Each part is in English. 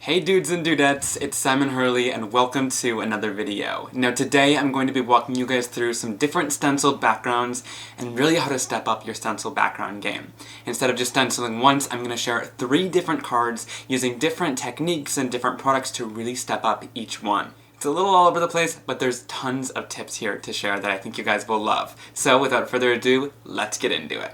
Hey dudes and dudettes, it's Simon Hurley and welcome to another video. Now today I'm going to be walking you guys through some different stencil backgrounds and really how to step up your stencil background game. Instead of just stenciling once, I'm going to share 3 different cards using different techniques and different products to really step up each one. It's a little all over the place, but there's tons of tips here to share that I think you guys will love. So without further ado, let's get into it.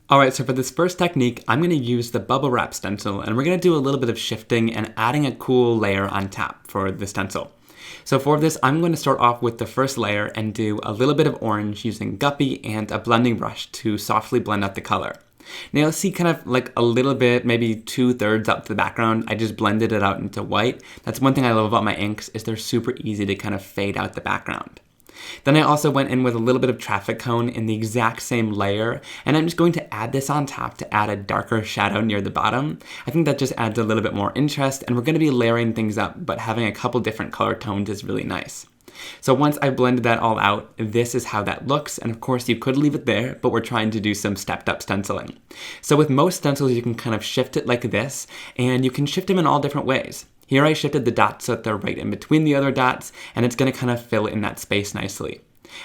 Alright, so for this first technique, I'm going to use the bubble wrap stencil, and we're going to do a little bit of shifting and adding a cool layer on top for the stencil. So for this, I'm going to start off with the first layer and do a little bit of orange using Guppy and a blending brush to softly blend out the color. Now you'll see kind of like a little bit, maybe 2/3 up to the background, I just blended it out into white. That's one thing I love about my inks, is they're super easy to kind of fade out the background. Then I also went in with a little bit of traffic cone in the exact same layer, and I'm just going to add this on top to add a darker shadow near the bottom. I think that just adds a little bit more interest, and we're going to be layering things up, but having a couple different color tones is really nice. So once I've blended that all out, this is how that looks, and of course you could leave it there, but we're trying to do some stepped up stenciling. So with most stencils you can kind of shift it like this, and you can shift them in all different ways. Here I shifted the dots so that they're right in between the other dots, and it's going to kind of fill in that space nicely.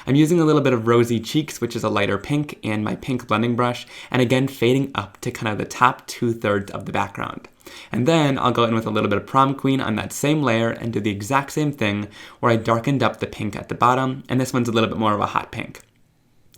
I'm using a little bit of Rosy Cheeks, which is a lighter pink, and my pink blending brush, and again fading up to kind of the top 2/3 of the background. And then I'll go in with a little bit of Prom Queen on that same layer and do the exact same thing where I darkened up the pink at the bottom, and this one's a little bit more of a hot pink.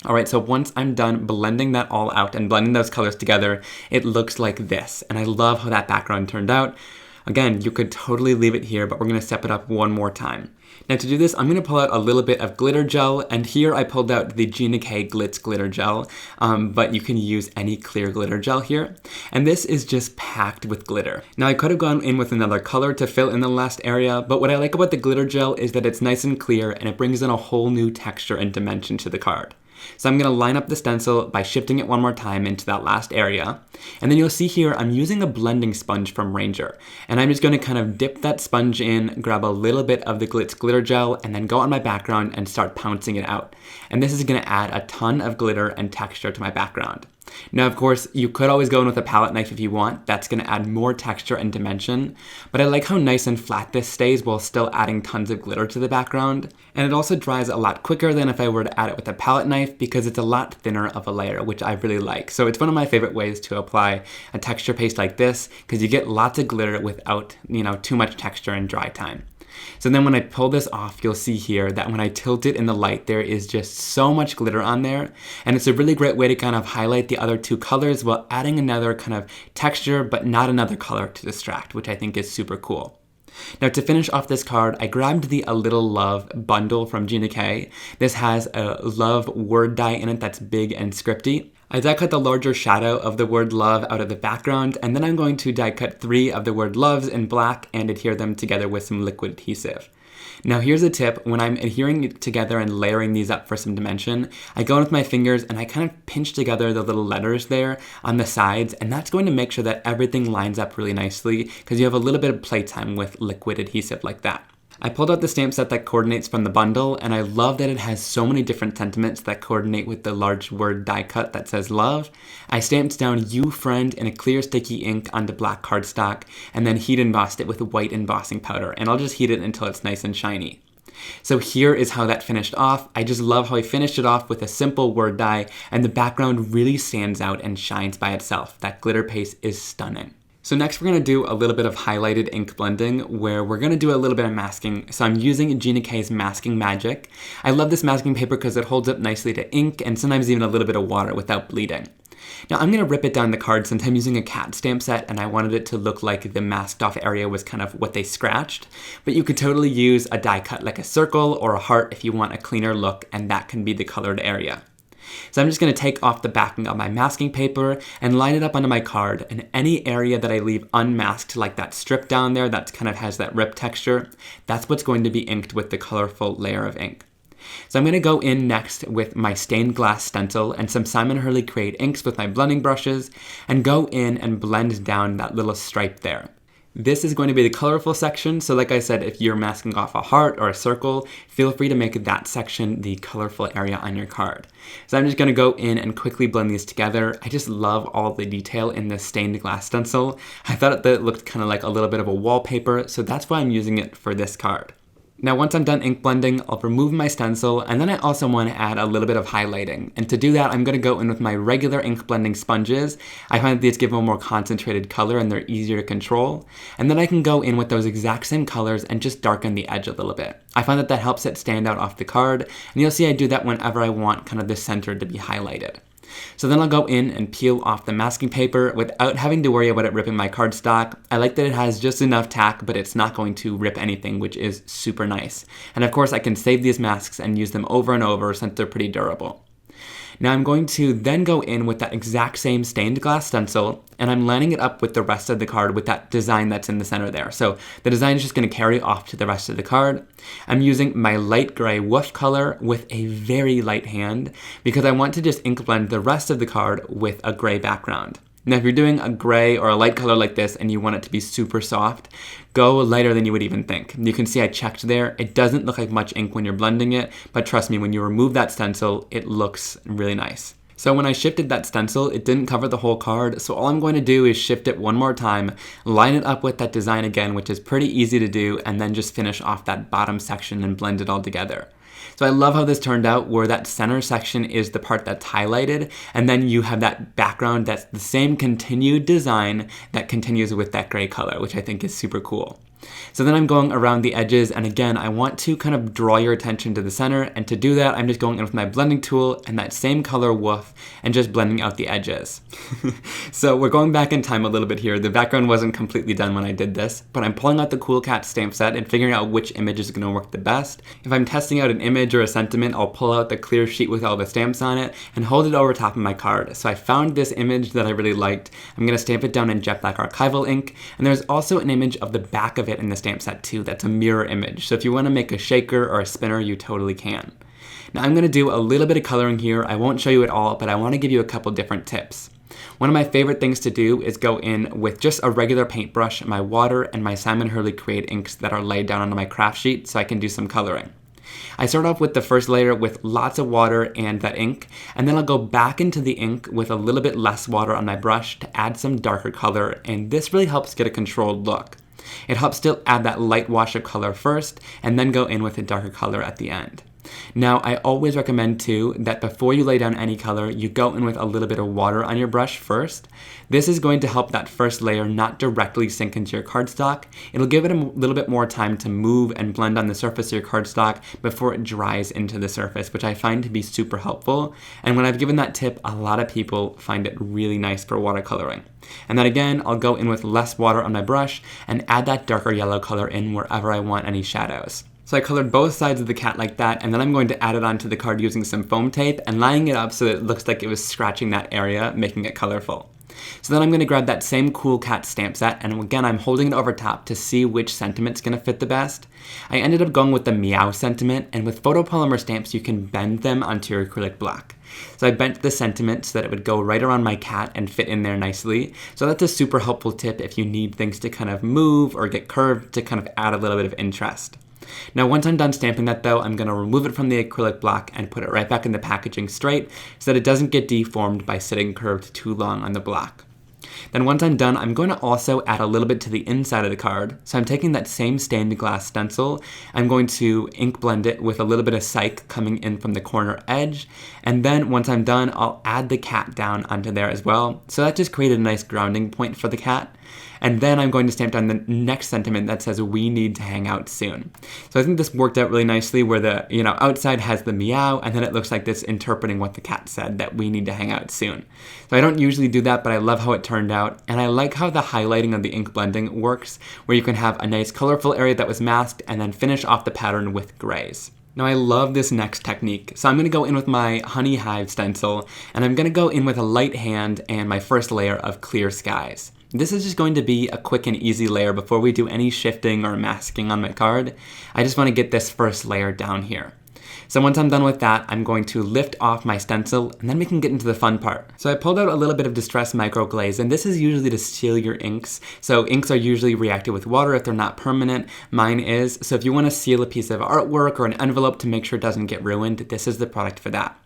Alright, so once I'm done blending that all out and blending those colors together, it looks like this, and I love how that background turned out. Again, you could totally leave it here, but we're going to step it up one more time. Now to do this, I'm going to pull out a little bit of glitter gel, and here I pulled out the Gina Glitz glitter gel, but you can use any clear glitter gel here. And this is just packed with glitter. Now I could have gone in with another color to fill in the last area, but what I like about the glitter gel is that it's nice and clear, and it brings in a whole new texture and dimension to the card. So I'm going to line up the stencil by shifting it one more time into that last area. And then you'll see here I'm using a blending sponge from Ranger. And I'm just going to kind of dip that sponge in, grab a little bit of the Glitz glitter gel, and then go on my background and start pouncing it out. And this is going to add a ton of glitter and texture to my background. Now, of course, you could always go in with a palette knife if you want. That's going to add more texture and dimension. But I like how nice and flat this stays while still adding tons of glitter to the background. And it also dries a lot quicker than if I were to add it with a palette knife because it's a lot thinner of a layer, which I really like. So it's one of my favorite ways to apply a texture paste like this because you get lots of glitter without, too much texture and dry time. So then when I pull this off, you'll see here that when I tilt it in the light, there is just so much glitter on there. And it's a really great way to kind of highlight the other 2 colors while adding another kind of texture, but not another color to distract, which I think is super cool. Now to finish off this card, I grabbed the A Little Love bundle from Gina K. This has a love word die in it that's big and scripty. I die cut the larger shadow of the word love out of the background, and then I'm going to die cut 3 of the word loves in black and adhere them together with some liquid adhesive. Now here's a tip, when I'm adhering it together and layering these up for some dimension, I go in with my fingers and I kind of pinch together the little letters there on the sides, and that's going to make sure that everything lines up really nicely because you have a little bit of playtime with liquid adhesive like that. I pulled out the stamp set that coordinates from the bundle, and I love that it has so many different sentiments that coordinate with the large word die cut that says love. I stamped down You Friend in a clear sticky ink onto black cardstock, and then heat embossed it with white embossing powder, and I'll just heat it until it's nice and shiny. So here is how that finished off. I just love how I finished it off with a simple word die, and the background really stands out and shines by itself. That glitter paste is stunning. So next we're going to do a little bit of highlighted ink blending where we're going to do a little bit of masking. So I'm using Gina K's Masking Magic. I love this masking paper because it holds up nicely to ink and sometimes even a little bit of water without bleeding. Now I'm going to rip it down the card since I'm using a cat stamp set and I wanted it to look like the masked off area was kind of what they scratched. But you could totally use a die cut like a circle or a heart if you want a cleaner look, and that can be the colored area. So I'm just going to take off the backing of my masking paper and line it up onto my card, and any area that I leave unmasked, like that strip down there that kind of has that rip texture, that's what's going to be inked with the colorful layer of ink. So I'm going to go in next with my stained glass stencil and some Simon Hurley Create inks with my blending brushes and go in and blend down that little stripe there. This is going to be the colorful section, so like I said, if you're masking off a heart or a circle, feel free to make that section the colorful area on your card. So I'm just going to go in and quickly blend these together. I just love all the detail in this stained glass stencil. I thought that it looked kind of like a little bit of a wallpaper, so that's why I'm using it for this card. Now once I'm done ink blending, I'll remove my stencil, and then I also want to add a little bit of highlighting. And to do that, I'm going to go in with my regular ink blending sponges. I find that these give a more concentrated color and they're easier to control. And then I can go in with those exact same colors and just darken the edge a little bit. I find that that helps it stand out off the card, and you'll see I do that whenever I want kind of the center to be highlighted. So then I'll go in and peel off the masking paper without having to worry about it ripping my cardstock. I like that it has just enough tack, but it's not going to rip anything, which is super nice. And of course I can save these masks and use them over and over since they're pretty durable. Now I'm going to then go in with that exact same stained glass stencil, and I'm lining it up with the rest of the card with that design that's in the center there. So the design is just going to carry off to the rest of the card. I'm using my light gray woof color with a very light hand because I want to just ink blend the rest of the card with a gray background. Now if you're doing a gray or a light color like this and you want it to be super soft, go lighter than you would even think. You can see I checked there. It doesn't look like much ink when you're blending it, but trust me, when you remove that stencil, it looks really nice. So when I shifted that stencil, it didn't cover the whole card, so all I'm going to do is shift it one more time, line it up with that design again, which is pretty easy to do, and then just finish off that bottom section and blend it all together. So I love how this turned out, where that center section is the part that's highlighted, and then you have that background that's the same continued design that continues with that gray color, which I think is super cool. So then I'm going around the edges, and again, I want to kind of draw your attention to the center, and to do that, I'm just going in with my blending tool and that same color woof and just blending out the edges. So we're going back in time a little bit here. The background wasn't completely done when I did this, but I'm pulling out the Cool Cat stamp set and figuring out which image is going to work the best. If I'm testing out an image or a sentiment, I'll pull out the clear sheet with all the stamps on it and hold it over top of my card. So I found this image that I really liked. I'm going to stamp it down in jet black archival ink, and there's also an image of the back of it in the stamp set too that's a mirror image. So if you want to make a shaker or a spinner, you totally can. Now I'm going to do a little bit of coloring here. I won't show you it all, but I want to give you a couple different tips. One of my favorite things to do is go in with just a regular paintbrush, my water, and my Simon Hurley Create inks that are laid down onto my craft sheet so I can do some coloring. I start off with the first layer with lots of water and that ink, and then I'll go back into the ink with a little bit less water on my brush to add some darker color, and this really helps get a controlled look. It helps still add that light wash of color first, and then go in with a darker color at the end. Now, I always recommend too that before you lay down any color, you go in with a little bit of water on your brush first. This is going to help that first layer not directly sink into your cardstock. It'll give it a little bit more time to move and blend on the surface of your cardstock before it dries into the surface, which I find to be super helpful. And when I've given that tip, a lot of people find it really nice for watercoloring. And then again, I'll go in with less water on my brush and add that darker yellow color in wherever I want any shadows. So I colored both sides of the cat like that, and then I'm going to add it onto the card using some foam tape and lining it up so that it looks like it was scratching that area, making it colorful. So then I'm going to grab that same Cool Cat stamp set, and again I'm holding it over top to see which sentiment's going to fit the best. I ended up going with the Meow sentiment, and with photopolymer stamps you can bend them onto your acrylic block. So I bent the sentiment so that it would go right around my cat and fit in there nicely. So that's a super helpful tip if you need things to kind of move or get curved to kind of add a little bit of interest. Now once I'm done stamping that though, I'm going to remove it from the acrylic block and put it right back in the packaging straight so that it doesn't get deformed by sitting curved too long on the block. Then once I'm done, I'm going to also add a little bit to the inside of the card. So I'm taking that same stained glass stencil, I'm going to ink blend it with a little bit of Psych coming in from the corner edge, and then once I'm done, I'll add the cat down onto there as well. So that just created a nice grounding point for the cat. And then I'm going to stamp down the next sentiment that says, "We need to hang out soon." So I think this worked out really nicely where the outside has the meow, and then it looks like this interpreting what the cat said, that we need to hang out soon. So I don't usually do that, but I love how it turned out. And I like how the highlighting of the ink blending works, where you can have a nice colorful area that was masked and then finish off the pattern with grays. Now I love this next technique, so I'm going to go in with my Honey Hive stencil, and I'm going to go in with a light hand and my first layer of Clear Skies. This is just going to be a quick and easy layer before we do any shifting or masking on my card. I just want to get this first layer down here. So once I'm done with that, I'm going to lift off my stencil, and then we can get into the fun part. So I pulled out a little bit of Distress Micro Glaze, and this is usually to seal your inks. So inks are usually reactive with water if they're not permanent. Mine is. So if you want to seal a piece of artwork or an envelope to make sure it doesn't get ruined, this is the product for that.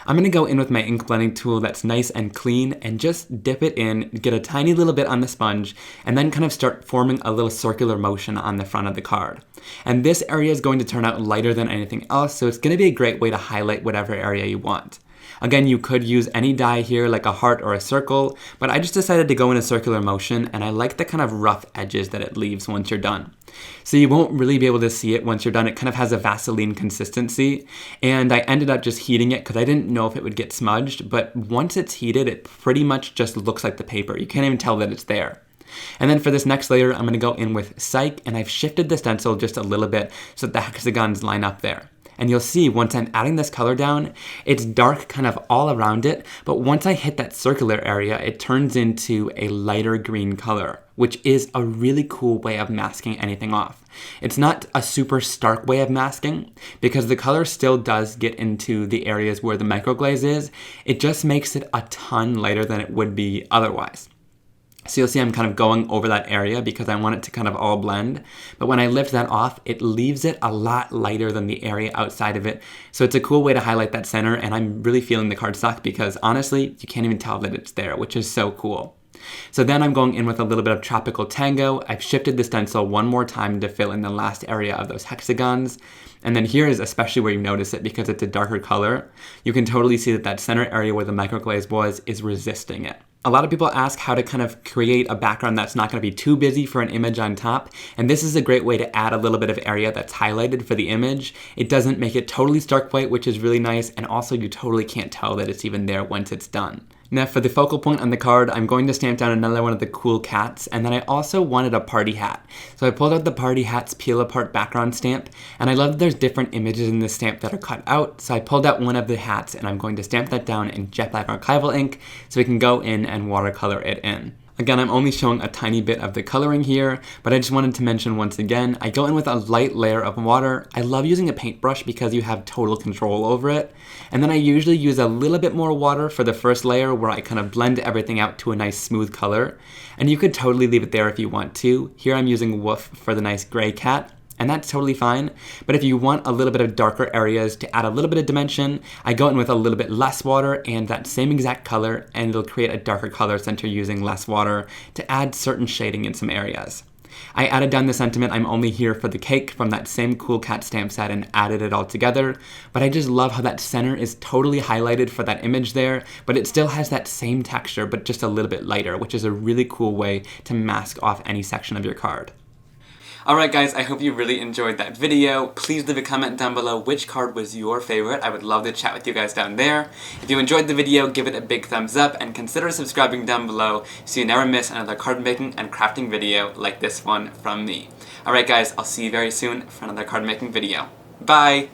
I'm going to go in with my ink blending tool that's nice and clean and just dip it in, get a tiny little bit on the sponge, and then kind of start forming a little circular motion on the front of the card. And this area is going to turn out lighter than anything else, so it's going to be a great way to highlight whatever area you want. Again, you could use any die here, like a heart or a circle, but I just decided to go in a circular motion, and I like the kind of rough edges that it leaves once you're done. So you won't really be able to see it once you're done. It kind of has a Vaseline consistency, and I ended up just heating it because I didn't know if it would get smudged, but once it's heated, it pretty much just looks like the paper. You can't even tell that it's there. And then for this next layer, I'm going to go in with Psych, and I've shifted the stencil just a little bit so that the hexagons line up there. And you'll see once I'm adding this color down, it's dark kind of all around it, but once I hit that circular area, it turns into a lighter green color, which is a really cool way of masking anything off. It's not a super stark way of masking, because the color still does get into the areas where the microglaze is. It just makes it a ton lighter than it would be otherwise. So you'll see I'm kind of going over that area because I want it to kind of all blend. But when I lift that off, it leaves it a lot lighter than the area outside of it. So it's a cool way to highlight that center, and I'm really feeling the cardstock because honestly, you can't even tell that it's there, which is so cool. So then I'm going in with a little bit of Tropical Tango. I've shifted the stencil one more time to fill in the last area of those hexagons. And then here is especially where you notice it because it's a darker color. You can totally see that that center area where the microglaze was is resisting it. A lot of people ask how to kind of create a background that's not going to be too busy for an image on top, and this is a great way to add a little bit of area that's highlighted for the image. It doesn't make it totally stark white, which is really nice, and also you totally can't tell that it's even there once it's done. Now for the focal point on the card, I'm going to stamp down another one of the cool cats, and then I also wanted a party hat. So I pulled out the party hat's peel apart background stamp, and I love that there's different images in this stamp that are cut out, so I pulled out one of the hats and I'm going to stamp that down in jet black archival ink so we can go in and watercolor it in. Again, I'm only showing a tiny bit of the coloring here, but I just wanted to mention once again, I go in with a light layer of water. I love using a paintbrush because you have total control over it. And then I usually use a little bit more water for the first layer where I kind of blend everything out to a nice smooth color. And you could totally leave it there if you want to. Here I'm using Woof for the nice gray cat, and that's totally fine. But if you want a little bit of darker areas to add a little bit of dimension, I go in with a little bit less water and that same exact color, and it'll create a darker color center using less water to add certain shading in some areas. I added down the sentiment, I'm only here for the cake, from that same cool cat stamp set and added it all together, but I just love how that center is totally highlighted for that image there, but it still has that same texture, but just a little bit lighter, which is a really cool way to mask off any section of your card. Alright guys, I hope you really enjoyed that video. Please leave a comment down below which card was your favorite. I would love to chat with you guys down there. If you enjoyed the video, give it a big thumbs up and consider subscribing down below so you never miss another card making and crafting video like this one from me. Alright guys, I'll see you very soon for another card making video. Bye!